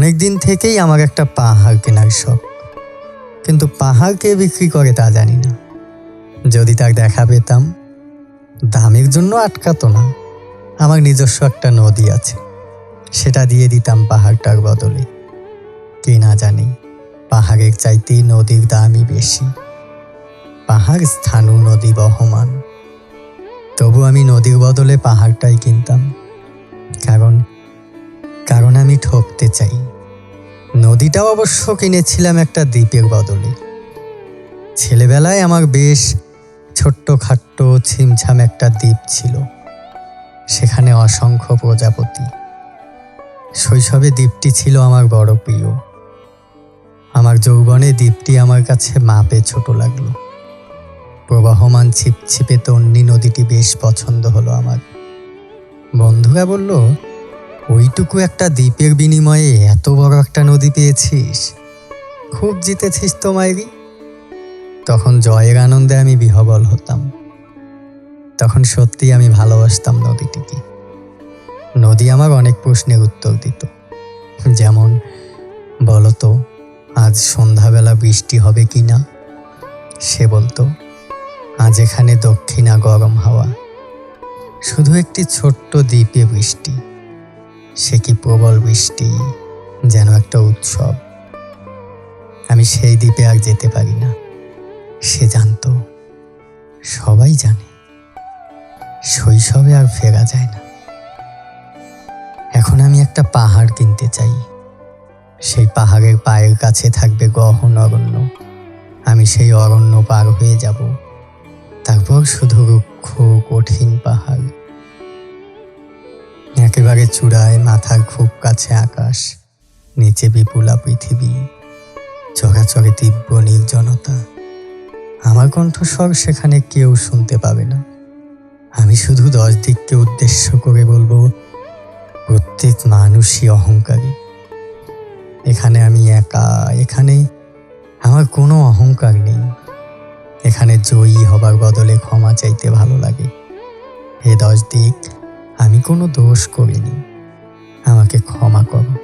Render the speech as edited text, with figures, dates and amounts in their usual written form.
অনেক দিন থেকেই আমার একটা পাহাড় কেনার শখ, কিন্তু পাহাড় কে বিক্রি করে তা জানি না। যদি তার দেখা পেতাম, দামের জন্য আটকাতো না। আমার নিজস্ব একটা নদী আছে, সেটা দিয়ে দিতাম পাহাড়টার বদলে। কে না জানে পাহাড়ের চাইতে নদীর দামই বেশি। পাহাড় স্থাণু, নদী বহমান। তবু আমি নদীর বদলে পাহাড়টাই কিনতাম, কারণ কারণ আমি ঠকতে চাই। নদীটাও অবশ্য কিনেছিলাম একটা দ্বীপের বদলে। ছেলেবেলায় আমার বেশ ছোট্ট খাট্ট ছিমছাম একটা দ্বীপ ছিল, সেখানে অসংখ্য প্রজাপতি। শৈশবে দ্বীপটি ছিল আমার বড় প্রিয়। আমার যৌবনে দ্বীপটি আমার কাছে মাপে ছোট লাগলো। প্রবাহমান ছিপছিপে তন্নি নদীটি বেশ পছন্দ হলো আমার। বন্ধুরা বলল, ওইটুকু একটা দ্বীপের বিনিময়ে এত বড় একটা নদী পেয়েছিস, খুব জিতেছিস তো মাইরি। তখন জয়ের আনন্দে আমি বিহ্বল হতাম। তখন সত্যি আমি ভালোবাসতাম নদীটিকে। নদী আমার অনেক প্রশ্নের উত্তর দিত, যেমন, বলতো আজ সন্ধ্যাবেলা বৃষ্টি হবে কি না। সে বলতো, আজ এখানে দক্ষিণা গরম হাওয়া। শুধু একটি ছোট্ট দ্বীপে বৃষ্টি, সে কি প্রবল বৃষ্টি, যেন একটা উৎসব। আমি সেই দ্বীপে আর যেতে পারি না। সে জানতো, সবাই জানে, শৈশবে আর ফেরা যায় না। এখন আমি একটা পাহাড় কিনতে চাই। সেই পাহাড়ের পায়ের কাছে থাকবে গহন অরণ্য। আমি সেই অরণ্য পার হয়ে যাব, তারপর শুধু রুক্ষ কঠিন পাহাড়। একেবারে চূড়ায় মাথার খুব কাছে আকাশ, নিচে বিপুলা পৃথিবী, চরাচরে তীব্র নির্জনতা। আমার কণ্ঠস্বর সেখানে কেউ শুনতে পাবে না। আমি শুধু 10 দিককে উদ্দেশ্য করে বলবো, প্রত্যেক মানুষই অহংকারী। এখানে আমি একা, এখানে আমার কোনো অহংকার নেই। এখানে জয়ী হবার বদলে ক্ষমা চাইতে ভালো লাগে। হে 10 দিক, আমি কোনো দোষ করিনি, আমাকে ক্ষমা করো।